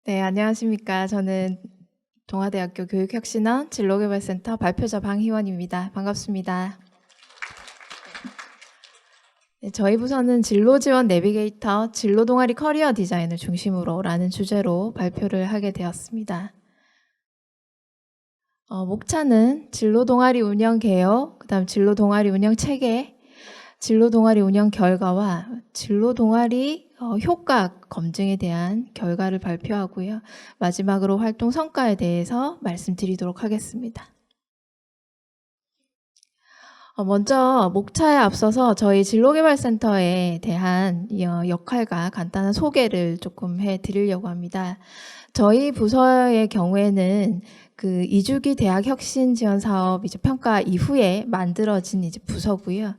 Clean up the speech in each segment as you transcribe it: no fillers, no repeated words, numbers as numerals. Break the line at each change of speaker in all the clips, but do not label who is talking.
네, 안녕하십니까. 저는 동아대학교 교육혁신원 진로개발센터 발표자 방희원입니다. 반갑습니다. 네, 저희 부서는 진로지원 내비게이터, 진로동아리 커리어 디자인을 중심으로 라는 주제로 발표를 하게 되었습니다. 목차는 진로동아리 운영 개요, 그다음 진로동아리 운영 체계, 진로동아리 운영 결과와 진로동아리 효과 검증에 대한 결과를 발표하고요. 마지막으로 활동 성과에 대해서 말씀드리도록 하겠습니다. 먼저 목차에 앞서서 저희 진로개발센터에 대한 역할과 간단한 소개를 조금 해드리려고 합니다. 저희 부서의 경우에는 그 2주기 대학 혁신 지원 사업 이제 평가 이후에 만들어진 이제 부서고요.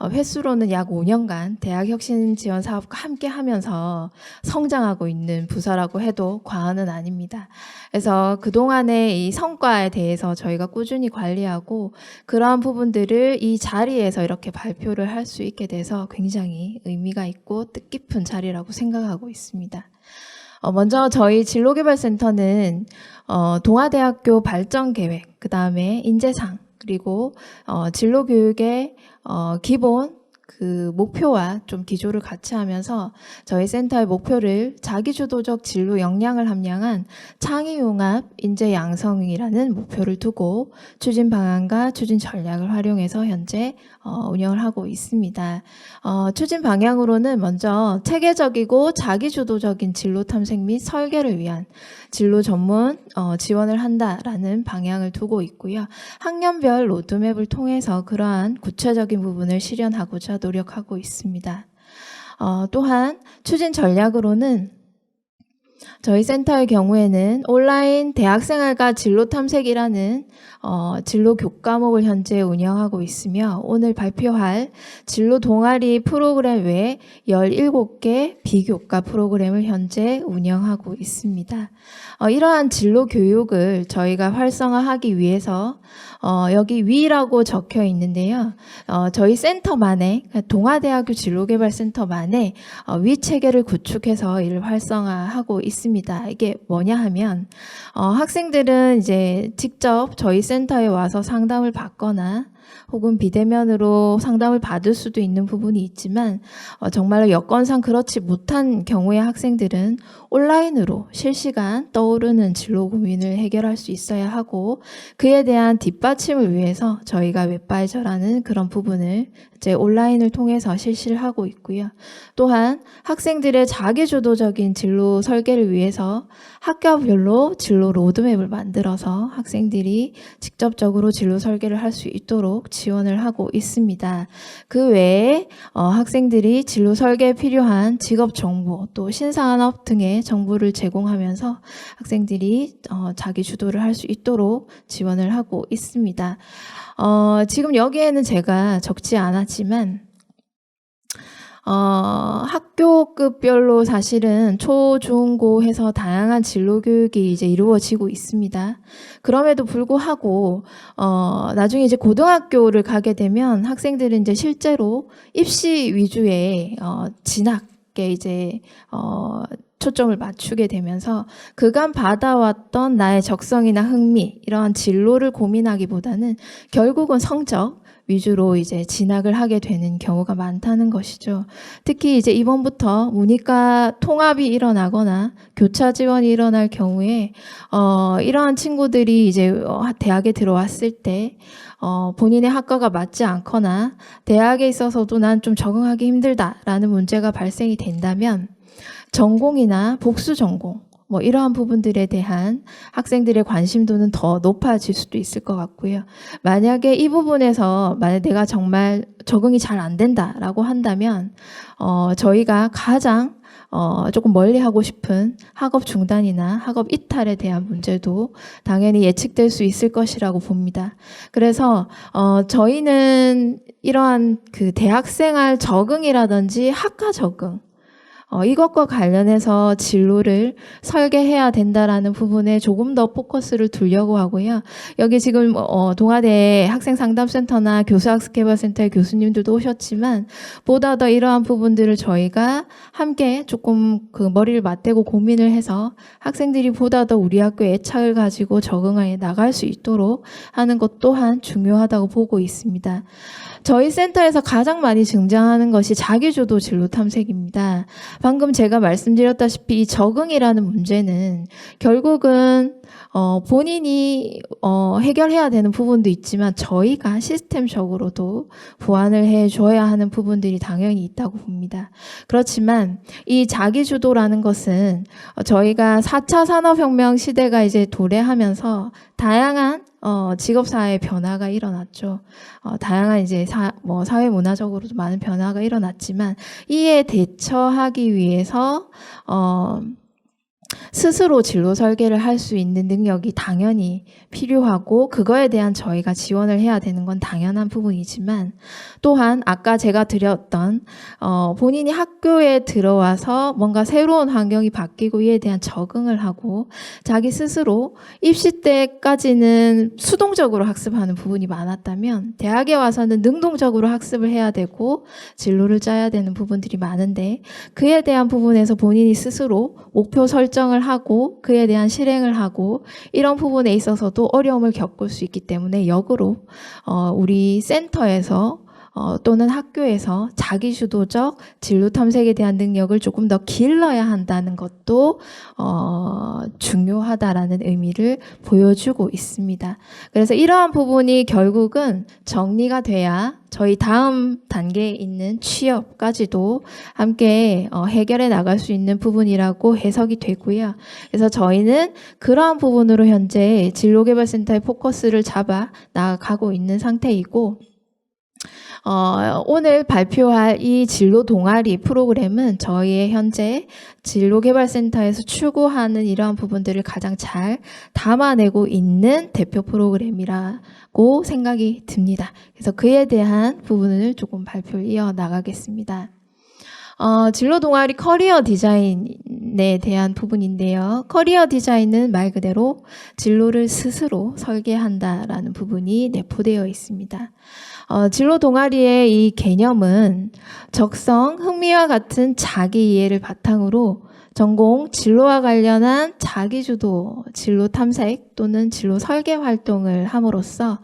횟수로는 약 5년간 대학 혁신 지원 사업과 함께 하면서 성장하고 있는 부서라고 해도 과언은 아닙니다. 그래서 그동안의 이 성과에 대해서 저희가 꾸준히 관리하고 그러한 부분들을 이 자리에서 이렇게 발표를 할 수 있게 돼서 굉장히 의미가 있고 뜻깊은 자리라고 생각하고 있습니다. 먼저 저희 진로개발센터는 동아대학교 발전계획, 그 다음에 인재상, 그리고 진로교육의 기본 그 목표와 좀 기조를 같이 하면서 저희 센터의 목표를 자기주도적 진로 역량을 함량한 창의융합 인재 양성이라는 목표를 두고 추진 방안과 추진 전략을 활용해서 현재 운영을 하고 있습니다. 추진 방향으로는 먼저 체계적이고 자기주도적인 진로 탐색 및 설계를 위한 진로 전문 지원을 한다라는 방향을 두고 있고요. 학년별 로드맵을 통해서 그러한 구체적인 부분을 실현하고자 노력하고 있습니다. 또한 추진 전략으로는 저희 센터의 경우에는 온라인 대학생활과 진로 탐색이라는 진로 교과목을 현재 운영하고 있으며 오늘 발표할 진로 동아리 프로그램 외에 17개 비교과 프로그램을 현재 운영하고 있습니다. 이러한 진로 교육을 저희가 활성화하기 위해서 여기 위라고 적혀 있는데요. 저희 센터만의 동아대학교 진로개발센터만의 위 체계를 구축해서 이를 활성화하고 있습니다. 이게 뭐냐 하면 학생들은 이제 직접 저희 센터에 와서 상담을 받거나 혹은 비대면으로 상담을 받을 수도 있는 부분이 있지만 정말로 여건상 그렇지 못한 경우의 학생들은 온라인으로 실시간 떠오르는 진로 고민을 해결할 수 있어야 하고 그에 대한 뒷받침을 위해서 저희가 웹바이저라는 그런 부분을 이제 온라인을 통해서 실시를 하고 있고요. 또한 학생들의 자기주도적인 진로 설계를 위해서 학교별로 진로 로드맵을 만들어서 학생들이 직접적으로 진로 설계를 할 수 있도록 지원을 하고 있습니다. 그 외에 학생들이 진로 설계에 필요한 직업 정보 또 신산업 등의 정보를 제공하면서 학생들이 자기 주도를 할 수 있도록 지원을 하고 있습니다. 지금 여기에는 제가 적지 않았지만 학교급별로 사실은 초, 중, 고 해서 다양한 진로 교육이 이제 이루어지고 있습니다. 그럼에도 불구하고, 나중에 이제 고등학교를 가게 되면 학생들은 이제 실제로 입시 위주의, 진학에 이제, 초점을 맞추게 되면서 그간 받아왔던 나의 적성이나 흥미, 이러한 진로를 고민하기보다는 결국은 성적, 위주로 이제 진학을 하게 되는 경우가 많다는 것이죠. 특히 이제 이번부터 문이과 통합이 일어나거나 교차 지원이 일어날 경우에 이러한 친구들이 이제 대학에 들어왔을 때 본인의 학과가 맞지 않거나 대학에 있어서도 난 좀 적응하기 힘들다라는 문제가 발생이 된다면 전공이나 복수 전공 뭐 이러한 부분들에 대한 학생들의 관심도는 더 높아질 수도 있을 것 같고요. 만약에 이 부분에서 만약 내가 정말 적응이 잘 안 된다라고 한다면 저희가 가장 조금 멀리 하고 싶은 학업 중단이나 학업 이탈에 대한 문제도 당연히 예측될 수 있을 것이라고 봅니다. 그래서 저희는 이러한 그 대학생활 적응이라든지 학과 적응 이것과 관련해서 진로를 설계해야 된다라는 부분에 조금 더 포커스를 두려고 하고요. 여기 지금 동아대 학생상담센터나 교수학습개발센터의 교수님들도 오셨지만 보다 더 이러한 부분들을 저희가 함께 조금 그 머리를 맞대고 고민을 해서 학생들이 보다 더 우리 학교에 애착을 가지고 적응해 나갈 수 있도록 하는 것 또한 중요하다고 보고 있습니다. 저희 센터에서 가장 많이 등장하는 것이 자기주도 진로 탐색입니다. 방금 제가 말씀드렸다시피 이 적응이라는 문제는 결국은 본인이 해결해야 되는 부분도 있지만 저희가 시스템적으로도 보완을 해줘야 하는 부분들이 당연히 있다고 봅니다. 그렇지만 이 자기주도라는 것은 저희가 4차 산업혁명 시대가 이제 도래하면서 다양한 직업사회 변화가 일어났죠. 다양한 이제 사회 문화적으로도 많은 변화가 일어났지만 이에 대처하기 위해서 스스로 진로 설계를 할 수 있는 능력이 당연히 필요하고 그거에 대한 저희가 지원을 해야 되는 건 당연한 부분이지만 또한 아까 제가 드렸던 본인이 학교에 들어와서 뭔가 새로운 환경이 바뀌고 이에 대한 적응을 하고 자기 스스로 입시 때까지는 수동적으로 학습하는 부분이 많았다면 대학에 와서는 능동적으로 학습을 해야 되고 진로를 짜야 되는 부분들이 많은데 그에 대한 부분에서 본인이 스스로 목표 설정을 하고 그에 대한 실행을 하고 이런 부분에 있어서도 어려움을 겪을 수 있기 때문에 역으로 우리 센터에서 또는 학교에서 자기주도적 진로 탐색에 대한 능력을 조금 더 길러야 한다는 것도 중요하다라는 의미를 보여주고 있습니다. 그래서 이러한 부분이 결국은 정리가 돼야 저희 다음 단계에 있는 취업까지도 함께 해결해 나갈 수 있는 부분이라고 해석이 되고요. 그래서 저희는 그러한 부분으로 현재 진로개발센터의 포커스를 잡아 나가고 있는 상태이고 오늘 발표할 이 진로 동아리 프로그램은 저희의 현재 진로개발센터에서 추구하는 이러한 부분들을 가장 잘 담아내고 있는 대표 프로그램이라고 생각이 듭니다. 그래서 그에 대한 부분을 조금 발표를 이어나가겠습니다. 진로 동아리 커리어 디자인에 대한 부분인데요. 커리어 디자인은 말 그대로 진로를 스스로 설계한다라는 부분이 내포되어 있습니다. 진로 동아리의 이 개념은 적성, 흥미와 같은 자기 이해를 바탕으로 전공, 진로와 관련한 자기주도 진로 탐색 또는 진로 설계 활동을 함으로써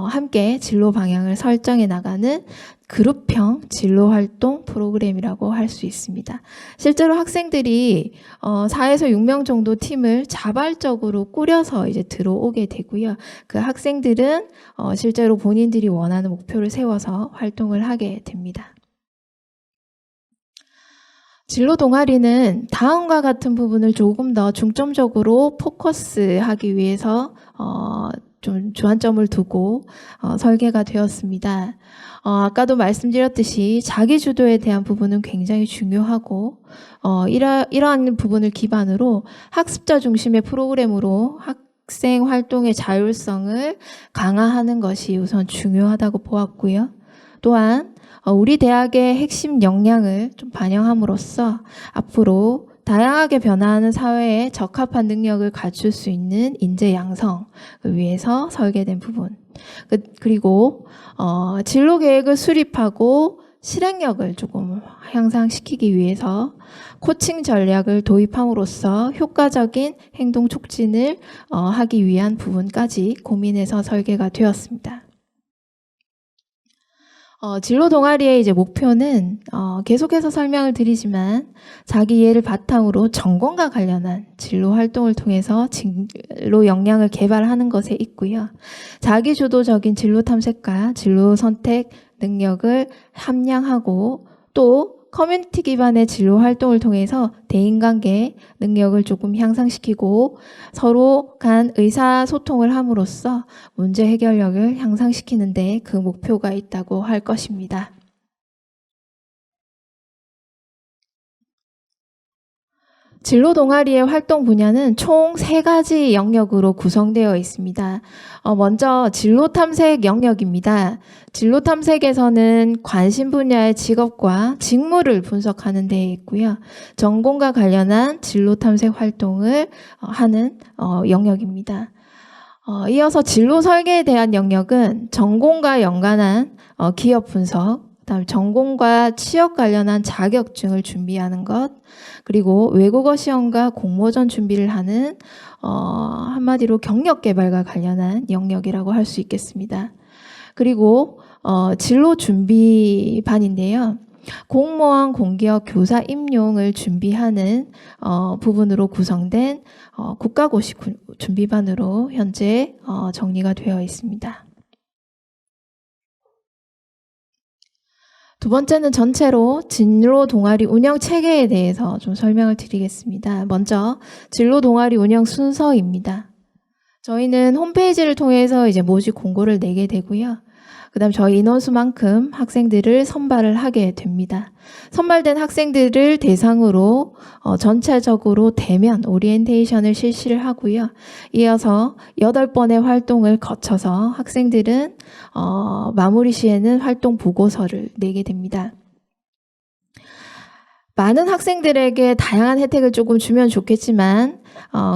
함께 진로 방향을 설정해 나가는 그룹형 진로 활동 프로그램이라고 할 수 있습니다. 실제로 학생들이 4에서 6명 정도 팀을 자발적으로 꾸려서 이제 들어오게 되고요. 그 학생들은 실제로 본인들이 원하는 목표를 세워서 활동을 하게 됩니다. 진로 동아리는 다음과 같은 부분을 조금 더 중점적으로 포커스하기 위해서 좀 주안점을 두고 설계가 되었습니다. 아까도 말씀드렸듯이 자기주도에 대한 부분은 굉장히 중요하고 이러한 부분을 기반으로 학습자 중심의 프로그램으로 학생 활동의 자율성을 강화하는 것이 우선 중요하다고 보았고요. 또한 우리 대학의 핵심 역량을 좀 반영함으로써 앞으로 다양하게 변화하는 사회에 적합한 능력을 갖출 수 있는 인재 양성을 위해서 설계된 부분. 그리고 진로 계획을 수립하고 실행력을 조금 향상시키기 위해서 코칭 전략을 도입함으로써 효과적인 행동 촉진을 하기 위한 부분까지 고민해서 설계가 되었습니다. 진로 동아리의 이제 목표는 계속해서 설명을 드리지만 자기 이해를 바탕으로 전공과 관련한 진로 활동을 통해서 진로 역량을 개발하는 것에 있고요. 자기 주도적인 진로 탐색과 진로 선택 능력을 함양하고 또 커뮤니티 기반의 진로 활동을 통해서 대인관계 능력을 조금 향상시키고 서로 간 의사소통을 함으로써 문제 해결력을 향상시키는 데 그 목표가 있다고 할 것입니다. 진로 동아리의 활동 분야는 총 3가지 영역으로 구성되어 있습니다. 먼저 진로 탐색 영역입니다. 진로 탐색에서는 관심 분야의 직업과 직무를 분석하는 데 있고요. 전공과 관련한 진로 탐색 활동을 하는 영역입니다. 이어서 진로 설계에 대한 영역은 전공과 연관한 기업 분석, 그다음 전공과 취업 관련한 자격증을 준비하는 것, 그리고 외국어 시험과 공모전 준비를 하는 한마디로 경력 개발과 관련한 영역이라고 할 수 있겠습니다. 그리고 진로 준비반인데요. 공무원, 공기업, 교사 임용을 준비하는 부분으로 구성된 국가고시 준비반으로 현재 정리가 되어 있습니다. 두 번째는 전체로 진로 동아리 운영 체계에 대해서 좀 설명을 드리겠습니다. 먼저 진로 동아리 운영 순서입니다. 저희는 홈페이지를 통해서 이제 모집 공고를 내게 되고요. 그다음 저희 인원수만큼 학생들을 선발을 하게 됩니다. 선발된 학생들을 대상으로 전체적으로 대면 오리엔테이션을 실시를 하고요. 이어서 8번의 활동을 거쳐서 학생들은 마무리 시에는 활동 보고서를 내게 됩니다. 많은 학생들에게 다양한 혜택을 조금 주면 좋겠지만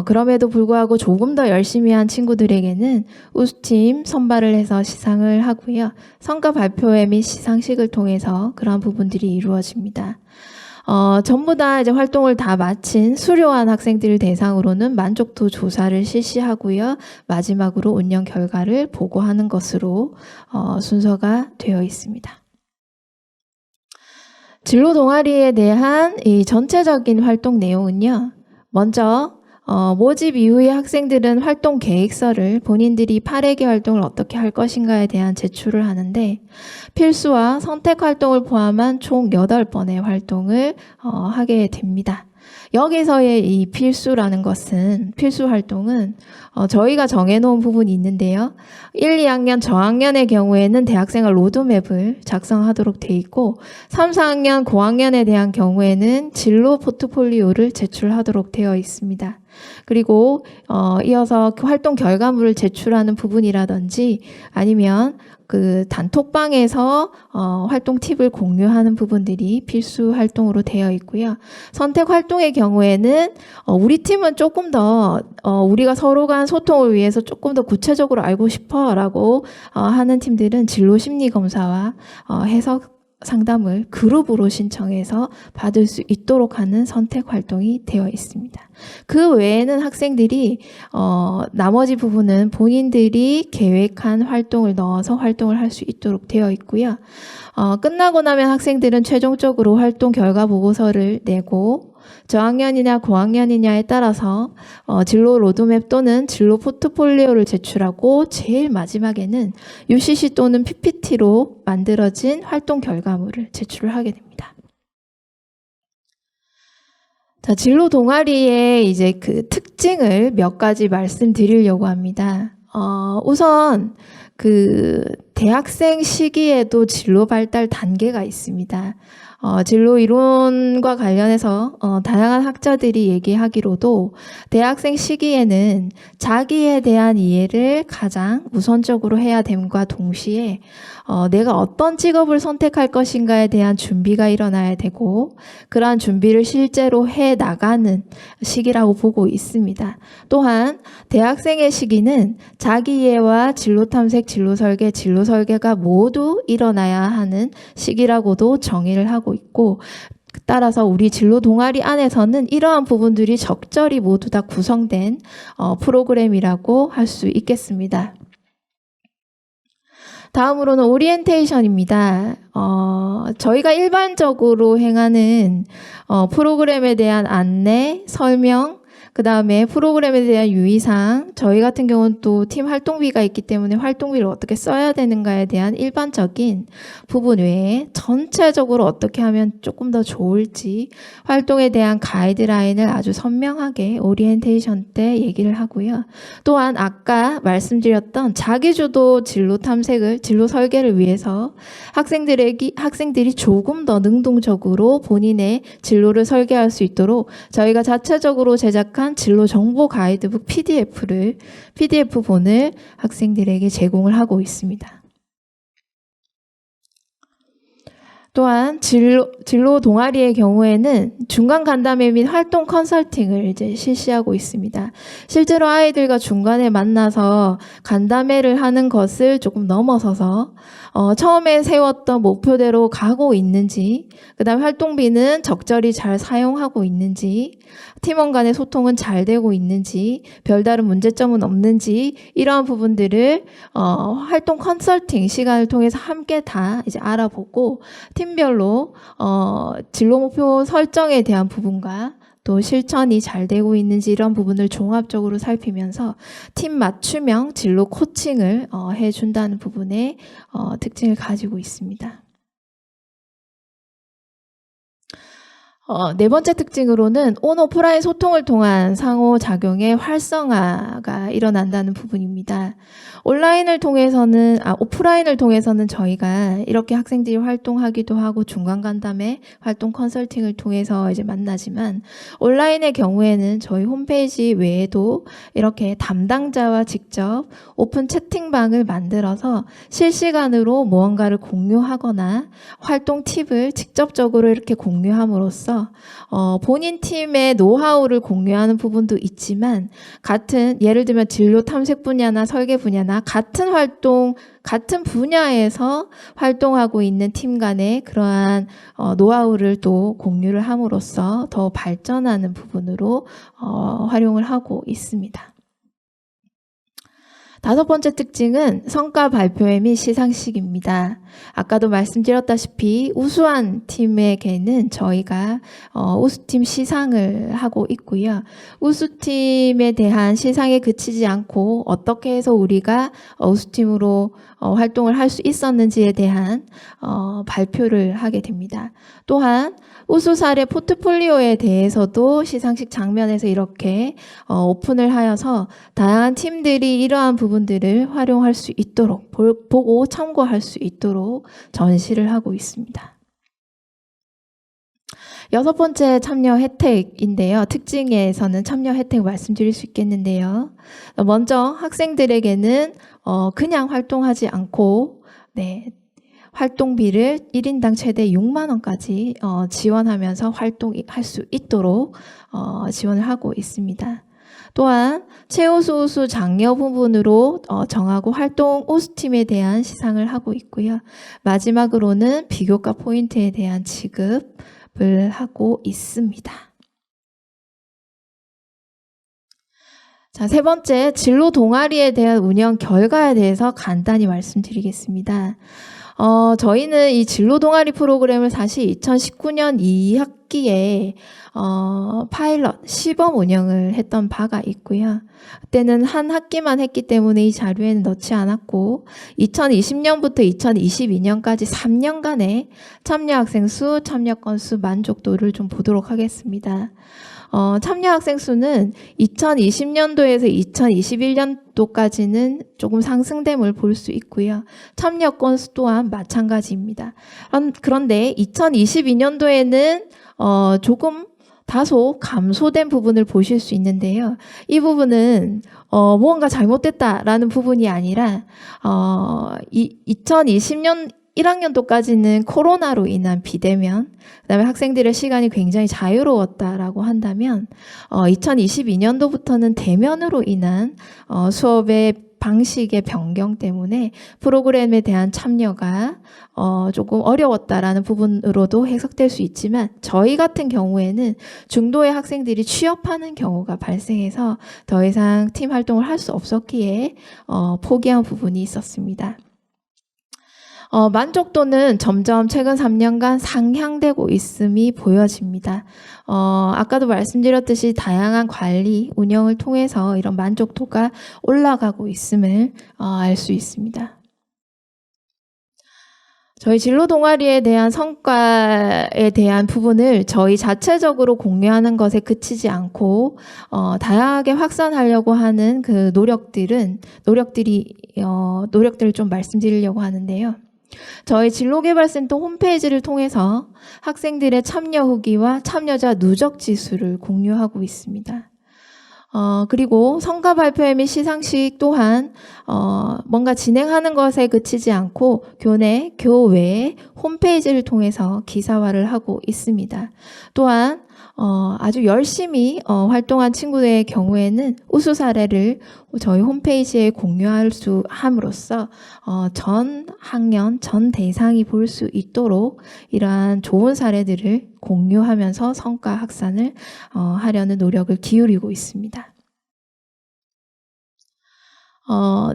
그럼에도 불구하고 조금 더 열심히 한 친구들에게는 우수팀 선발을 해서 시상을 하고요. 성과 발표회 및 시상식을 통해서 그러한 부분들이 이루어집니다. 전부 다 이제 활동을 다 마친 수료한 학생들을 대상으로는 만족도 조사를 실시하고요. 마지막으로 운영 결과를 보고하는 것으로 순서가 되어 있습니다. 진로 동아리에 대한 이 전체적인 활동 내용은요. 먼저 모집 이후에 학생들은 활동 계획서를 본인들이 8회기 활동을 어떻게 할 것인가에 대한 제출을 하는데 필수와 선택 활동을 포함한 총 8번의 활동을 하게 됩니다. 여기서의 이 필수라는 것은, 필수 활동은 저희가 정해놓은 부분이 있는데요. 1, 2학년 저학년의 경우에는 대학생활 로드맵을 작성하도록 돼 있고 3, 4학년 고학년에 대한 경우에는 진로 포트폴리오를 제출하도록 되어 있습니다. 그리고 이어서 활동 결과물을 제출하는 부분이라든지 아니면 그 단톡방에서 활동 팁을 공유하는 부분들이 필수 활동으로 되어 있고요. 선택 활동의 경우에는 우리 팀은 조금 더 우리가 서로 간 소통을 위해서 조금 더 구체적으로 알고 싶어라고 하는 팀들은 진로 심리 검사와 해석 상담을 그룹으로 신청해서 받을 수 있도록 하는 선택 활동이 되어 있습니다. 그 외에는 학생들이 나머지 부분은 본인들이 계획한 활동을 넣어서 활동을 할 수 있도록 되어 있고요. 끝나고 나면 학생들은 최종적으로 활동 결과 보고서를 내고 저학년이냐 고학년이냐에 따라서 진로 로드맵 또는 진로 포트폴리오를 제출하고 제일 마지막에는 UCC 또는 PPT로 만들어진 활동 결과물을 제출을 하게 됩니다. 자, 진로 동아리의 이제 그 특징을 몇 가지 말씀드리려고 합니다. 우선 그 대학생 시기에도 진로 발달 단계가 있습니다. 진로 이론과 관련해서 다양한 학자들이 얘기하기로도 대학생 시기에는 자기에 대한 이해를 가장 우선적으로 해야 됨과 동시에 내가 어떤 직업을 선택할 것인가에 대한 준비가 일어나야 되고 그러한 준비를 실제로 해 나가는 시기라고 보고 있습니다. 또한 대학생의 시기는 자기 이해와 진로 탐색, 진로 설계, 진로 설계가 모두 일어나야 하는 시기라고도 정의를 하고 있고 따라서 우리 진로 동아리 안에서는 이러한 부분들이 적절히 모두 다 구성된 프로그램이라고 할 수 있겠습니다. 다음으로는 오리엔테이션입니다. 저희가 일반적으로 행하는 프로그램에 대한 안내, 설명, 그다음에 프로그램에 대한 유의사항, 저희 같은 경우는 또 팀 활동비가 있기 때문에 활동비를 어떻게 써야 되는가에 대한 일반적인 부분 외에 전체적으로 어떻게 하면 조금 더 좋을지 활동에 대한 가이드라인을 아주 선명하게 오리엔테이션 때 얘기를 하고요. 또한 아까 말씀드렸던 자기주도 진로 탐색을, 진로 설계를 위해서 학생들이 조금 더 능동적으로 본인의 진로를 설계할 수 있도록 저희가 자체적으로 제작한 진로 정보 가이드북 PDF본을 학생들에게 제공을 하고 있습니다. 또한 진로 동아리의 경우에는 중간 간담회 및 활동 컨설팅을 이제 실시하고 있습니다. 실제로 아이들과 중간에 만나서 간담회를 하는 것을 조금 넘어서서 처음에 세웠던 목표대로 가고 있는지, 그다음 활동비는 적절히 잘 사용하고 있는지, 팀원 간의 소통은 잘 되고 있는지, 별다른 문제점은 없는지, 이러한 부분들을 활동 컨설팅 시간을 통해서 함께 다 이제 알아보고 팀별로 진로 목표 설정에 대한 부분과 또 실천이 잘 되고 있는지 이런 부분을 종합적으로 살피면서 팀 맞춤형 진로 코칭을 해준다는 부분에 특징을 가지고 있습니다. 네 번째 특징으로는 온-오프라인 소통을 통한 상호작용의 활성화가 일어난다는 부분입니다. 오프라인을 통해서는 저희가 이렇게 학생들이 활동하기도 하고 중간 간담회, 활동 컨설팅을 통해서 이제 만나지만 온라인의 경우에는 저희 홈페이지 외에도 이렇게 담당자와 직접 오픈 채팅방을 만들어서 실시간으로 무언가를 공유하거나 활동 팁을 직접적으로 이렇게 공유함으로써 본인 팀의 노하우를 공유하는 부분도 있지만 예를 들면 진로 탐색 분야나 설계 분야나 같은 분야에서 활동하고 있는 팀 간의 그러한 노하우를 또 공유를 함으로써 더 발전하는 부분으로 활용을 하고 있습니다. 다섯 번째 특징은 성과 발표회 및 시상식입니다. 아까도 말씀드렸다시피 우수한 팀에게는 저희가 우수팀 시상을 하고 있고요. 우수팀에 대한 시상에 그치지 않고 어떻게 해서 우리가 우수팀으로 활동을 할 수 있었는지에 대한 발표를 하게 됩니다. 또한 우수 사례 포트폴리오에 대해서도 시상식 장면에서 이렇게 오픈을 하여서 다양한 팀들이 이러한 부분들을 활용할 수 있도록 보고 참고할 수 있도록 전시를 하고 있습니다. 여섯 번째 참여 혜택인데요. 특징에서는 참여 혜택 말씀드릴 수 있겠는데요. 먼저 학생들에게는 그냥 활동하지 않고 활동비를 1인당 최대 6만 원까지 지원하면서 활동할 수 있도록 지원을 하고 있습니다. 또한 최우수 우수 장려 부분으로 정하고 활동 우수팀에 대한 시상을 하고 있고요. 마지막으로는 비교과 포인트에 대한 지급을 하고 있습니다. 자, 세 번째, 진로 동아리에 대한 운영 결과에 대해서 간단히 말씀드리겠습니다. 저희는 이 진로 동아리 프로그램을 사실 2019년 2학기에 파일럿 시범 운영을 했던 바가 있고요. 그때는 한 학기만 했기 때문에 이 자료에는 넣지 않았고 2020년부터 2022년까지 3년간의 참여 학생 수, 참여 건수 만족도를 좀 보도록 하겠습니다. 참여 학생 수는 2020년도에서 2021년도까지는 조금 상승됨을 볼 수 있고요. 참여 건수 또한 마찬가지입니다. 그런데 2022년도에는 조금 다소 감소된 부분을 보실 수 있는데요. 이 부분은 무언가 잘못됐다라는 부분이 아니라 2020년 1학년도까지는 코로나로 인한 비대면, 그다음에 학생들의 시간이 굉장히 자유로웠다라고 한다면 2022년도부터는 대면으로 인한 수업의 방식의 변경 때문에 프로그램에 대한 참여가 조금 어려웠다라는 부분으로도 해석될 수 있지만 저희 같은 경우에는 중도의 학생들이 취업하는 경우가 발생해서 더 이상 팀 활동을 할 수 없었기에 포기한 부분이 있었습니다. 만족도는 점점 최근 3년간 상향되고 있음이 보여집니다. 아까도 말씀드렸듯이 다양한 관리, 운영을 통해서 이런 만족도가 올라가고 있음을 알 수 있습니다. 저희 진로 동아리에 대한 성과에 대한 부분을 저희 자체적으로 공유하는 것에 그치지 않고 다양하게 확산하려고 하는 그 노력들을 좀 말씀드리려고 하는데요. 저희 진로개발센터 홈페이지를 통해서 학생들의 참여 후기와 참여자 누적 지수를 공유하고 있습니다. 그리고 성과 발표 및 시상식 또한 뭔가 진행하는 것에 그치지 않고 교내, 교외 홈페이지를 통해서 기사화를 하고 있습니다. 또한 아주 열심히 활동한 친구들의 경우에는 우수 사례를 저희 홈페이지에 공유할 수 함으로써 전 학년, 전 대상이 볼 수 있도록 이러한 좋은 사례들을 공유하면서 성과 확산을 하려는 노력을 기울이고 있습니다.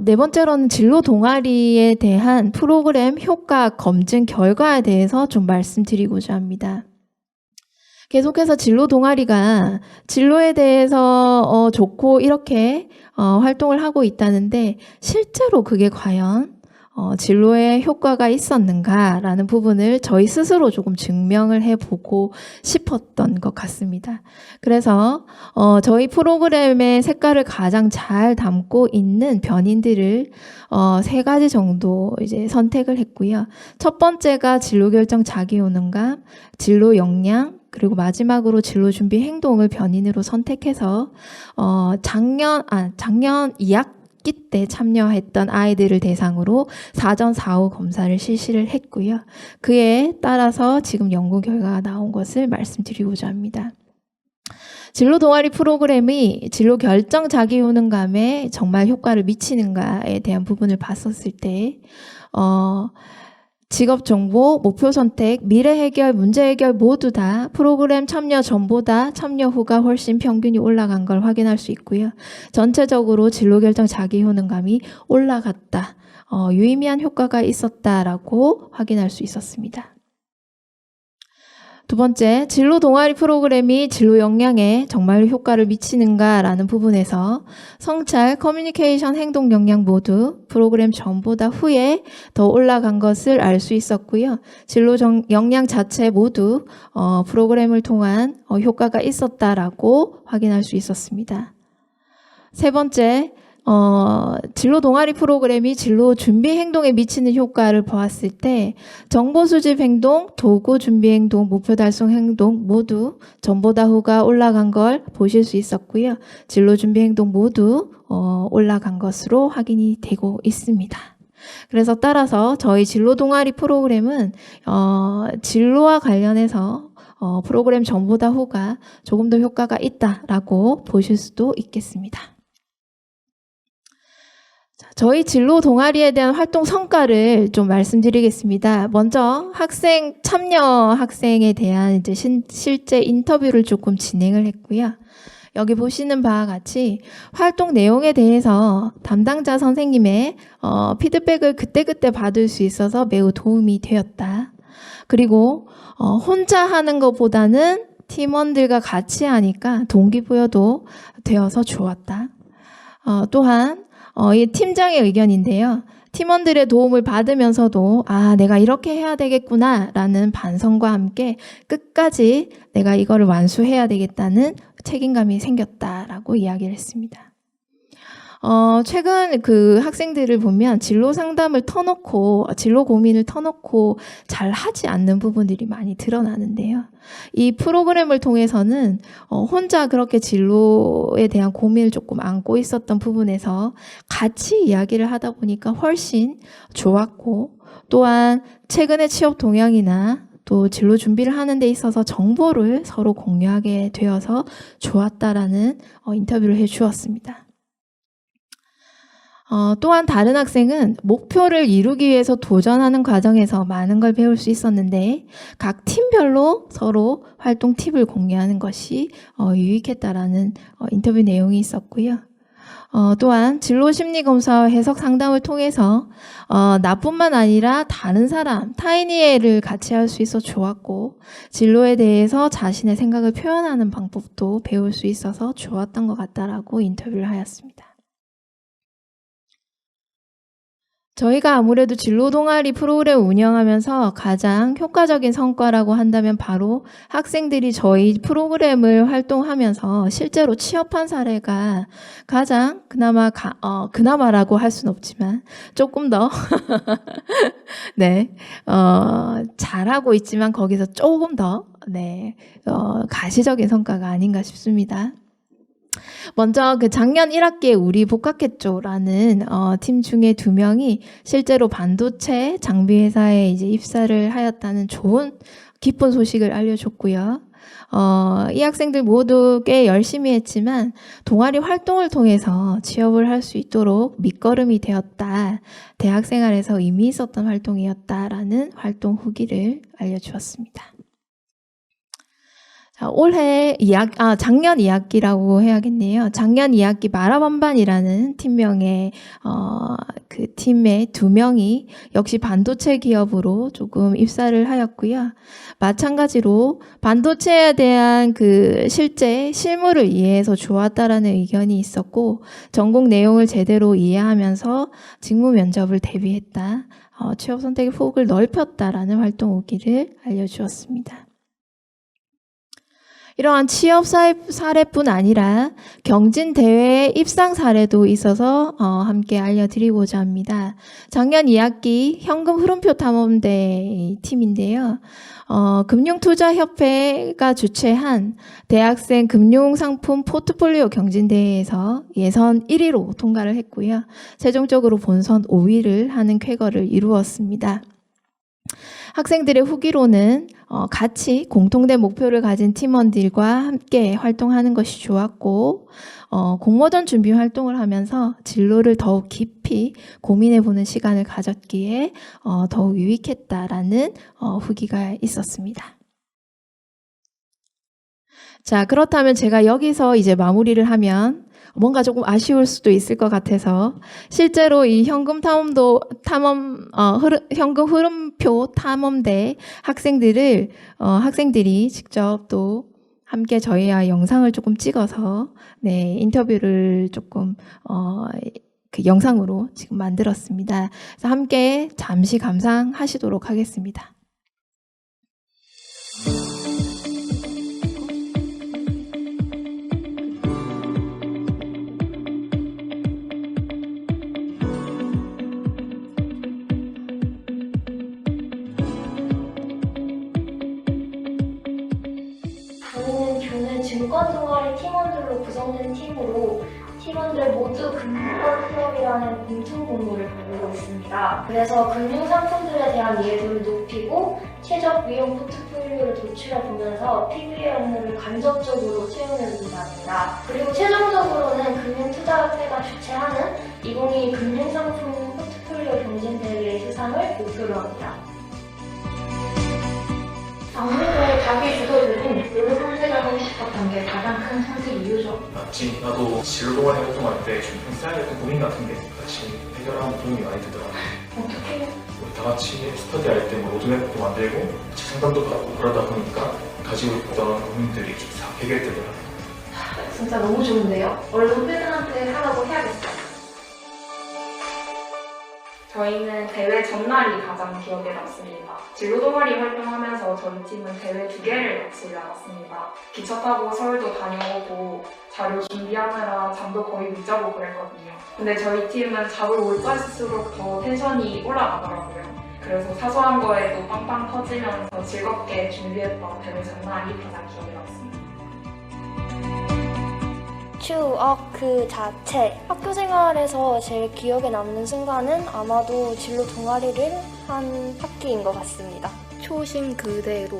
네 번째로는 진로 동아리에 대한 프로그램 효과 검증 결과에 대해서 좀 말씀드리고자 합니다. 계속해서 진로 동아리가 진로에 대해서 좋고 이렇게 활동을 하고 있다는데 실제로 그게 과연 진로에 효과가 있었는가라는 부분을 저희 스스로 조금 증명을 해보고 싶었던 것 같습니다. 그래서 저희 프로그램의 색깔을 가장 잘 담고 있는 변인들을 3가지 정도 이제 선택을 했고요. 첫 번째가 진로 결정 자기효능감, 진로 역량, 그리고 마지막으로 진로 준비 행동을 변인으로 선택해서 작년 2학기 때 참여했던 아이들을 대상으로 사전 4호 검사를 실시를 했고요. 그에 따라서 지금 연구 결과가 나온 것을 말씀드리고자 합니다. 진로 동아리 프로그램이 진로 결정 자기효능감에 정말 효과를 미치는가에 대한 부분을 봤었을 때 직업 정보, 목표 선택, 미래 해결, 문제 해결 모두 다 프로그램 참여 전보다 참여 후가 훨씬 평균이 올라간 걸 확인할 수 있고요. 전체적으로 진로 결정 자기 효능감이 올라갔다. 유의미한 효과가 있었다라고 확인할 수 있었습니다. 두 번째, 진로 동아리 프로그램이 진로 역량에 정말로 효과를 미치는가라는 부분에서 성찰, 커뮤니케이션, 행동 역량 모두 프로그램 전보다 후에 더 올라간 것을 알 수 있었고요. 진로 역량 자체 모두 프로그램을 통한 효과가 있었다라고 확인할 수 있었습니다. 세 번째, 진로 동아리 프로그램이 진로 준비 행동에 미치는 효과를 보았을 때 정보 수집 행동, 도구 준비 행동, 목표 달성 행동 모두 전보다 후가 올라간 걸 보실 수 있었고요. 진로 준비 행동 모두 올라간 것으로 확인이 되고 있습니다. 그래서 따라서 저희 진로 동아리 프로그램은 진로와 관련해서 프로그램 전보다 후가 조금 더 효과가 있다라고 보실 수도 있겠습니다. 저희 진로 동아리에 대한 활동 성과를 좀 말씀드리겠습니다. 먼저 참여 학생에 대한 이제 실제 인터뷰를 조금 진행을 했고요. 여기 보시는 바와 같이 활동 내용에 대해서 담당자 선생님의 피드백을 그때그때 받을 수 있어서 매우 도움이 되었다. 그리고 혼자 하는 것보다는 팀원들과 같이 하니까 동기부여도 되어서 좋았다. 또한 이 팀장의 의견인데요. 팀원들의 도움을 받으면서도 내가 이렇게 해야 되겠구나 라는 반성과 함께 끝까지 내가 이거를 완수해야 되겠다는 책임감이 생겼다라고 이야기를 했습니다. 최근 그 학생들을 보면 진로 상담을 터놓고 진로 고민을 터놓고 잘 하지 않는 부분들이 많이 드러나는데요. 이 프로그램을 통해서는 혼자 그렇게 진로에 대한 고민을 조금 안고 있었던 부분에서 같이 이야기를 하다 보니까 훨씬 좋았고, 또한 최근의 취업 동향이나 또 진로 준비를 하는 데 있어서 정보를 서로 공유하게 되어서 좋았다라는 인터뷰를 해주었습니다. 또한 다른 학생은 목표를 이루기 위해서 도전하는 과정에서 많은 걸 배울 수 있었는데 각 팀별로 서로 활동 팁을 공유하는 것이 유익했다라는 인터뷰 내용이 있었고요. 또한 진로 심리 검사와 해석 상담을 통해서 나뿐만 아니라 다른 사람, 타인이해를 같이 할 수 있어 좋았고, 진로에 대해서 자신의 생각을 표현하는 방법도 배울 수 있어서 좋았던 것 같다라고 인터뷰를 하였습니다. 저희가 아무래도 진로 동아리 프로그램 운영하면서 가장 효과적인 성과라고 한다면 바로 학생들이 저희 프로그램을 활동하면서 실제로 취업한 사례가 가장 그나마라고 할 수는 없지만 조금 더 네, 잘하고 있지만 거기서 조금 더 가시적인 성과가 아닌가 싶습니다. 먼저 그 작년 1학기에 우리 복학했죠라는 팀 중에 2명이 실제로 반도체 장비 회사에 이제 입사를 하였다는 좋은 기쁜 소식을 알려줬고요. 이 학생들 모두 꽤 열심히 했지만 동아리 활동을 통해서 취업을 할 수 있도록 밑거름이 되었다. 대학 생활에서 의미 있었던 활동이었다라는 활동 후기를 알려주었습니다. 작년 2학기라고 해야겠네요. 작년 2학기 마라반반이라는 팀명의 그 팀의 2명이 역시 반도체 기업으로 조금 입사를 하였고요. 마찬가지로 반도체에 대한 그 실제 실무를 이해해서 좋았다라는 의견이 있었고, 전공 내용을 제대로 이해하면서 직무 면접을 대비했다. 취업 선택의 폭을 넓혔다라는 활동 후기를 알려주었습니다. 이러한 취업 사례뿐 아니라 경진 대회 입상 사례도 있어서 함께 알려드리고자 합니다. 작년 2학기 현금 흐름표 탐험대 팀인데요. 금융투자협회가 주최한 대학생 금융상품 포트폴리오 경진대회에서 예선 1위로 통과를 했고요. 최종적으로 본선 5위를 하는 쾌거를 이루었습니다. 학생들의 후기로는 같이 공통된 목표를 가진 팀원들과 함께 활동하는 것이 좋았고, 공모전 준비 활동을 하면서 진로를 더욱 깊이 고민해보는 시간을 가졌기에 더욱 유익했다라는 후기가 있었습니다. 자, 그렇다면 제가 여기서 이제 마무리를 하면 뭔가 조금 아쉬울 수도 있을 것 같아서 실제로 이 현금 흐름표 탐험대 학생들이 직접 또 함께 저희와 영상을 조금 찍어서 인터뷰를 조금 그 영상으로 지금 만들었습니다. 그래서 함께 잠시 감상하시도록 하겠습니다.
증권 동아리 팀원들로 구성된 팀으로 팀원들 모두 금융권 수업이라는 공통 공모를 벌이고 있습니다. 그래서 금융 상품들에 대한 이해도를 높이고 최적 위험 포트폴리오를 도출해 보면서 PBA 업무를 간접적으로 채용해보고자 합니다. 그리고 최종적으로는 금융투자협회가 주최하는 2022 금융상품 포트폴리오 경진대회 수상을 목표로 합니다. 아무래도 자기 주도적인 롤 선택을 하고 싶었던 게 가장 큰 선택 이유죠.
맞지. 나도 진로 동아리 활동할 때 좀 쌓여있던 고민 같은 게 같이 해결하는 도움이 많이 되더라고.
어떻게?
우리 다 같이 스터디할 때 로드맵도 만들고 상담도 받고 그러다 보니까 가지고 있던 고민들이 좀 다 해결되더라고.
진짜 너무 좋은데요? 얼른 후배들한테 하라고 해야겠어요.
저희는 대회 전날이 가장 기억에 남습니다. 진로 동아리 활동하면서 저희 팀은 대회 2개를 같이 나갔습니다. 기차 타고 서울도 다녀오고 자료 준비하느라 잠도 거의 못 자고 그랬거든요. 근데 저희 팀은 잠을 못 잘수록 더 텐션이 올라가더라고요. 그래서 사소한 거에도 빵빵 터지면서 즐겁게 준비했던 대회 전날이 가장 기억에 남습니다.
추억 그 자체, 학교 생활에서 제일 기억에 남는 순간은 아마도 진로 동아리를 한 학기인 것 같습니다.
초심 그대로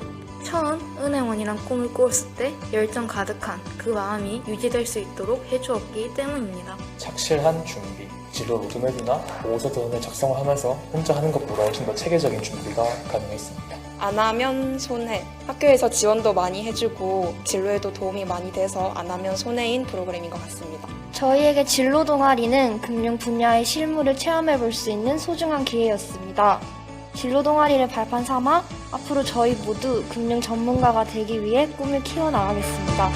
처음 은행원이란 꿈을 꾸었을 때 열정 가득한 그 마음이 유지될 수 있도록 해주었기 때문입니다.
착실한 준비, 진로 로드맵이나 보고서 등을 작성하면서 혼자 하는 것보다 훨씬 더 체계적인 준비가 가능했습니다.
안 하면 손해. 학교에서 지원도 많이 해주고 진로에도 도움이 많이 돼서 안 하면 손해인 프로그램인 것 같습니다.
저희에게 진로 동아리는 금융 분야의 실무를 체험해 볼 수 있는 소중한 기회였습니다. 진로 동아리를 발판 삼아 앞으로 저희 모두 금융 전문가가 되기 위해 꿈을 키워나가겠습니다.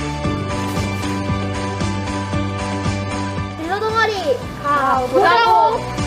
진로 동아리 가보자고!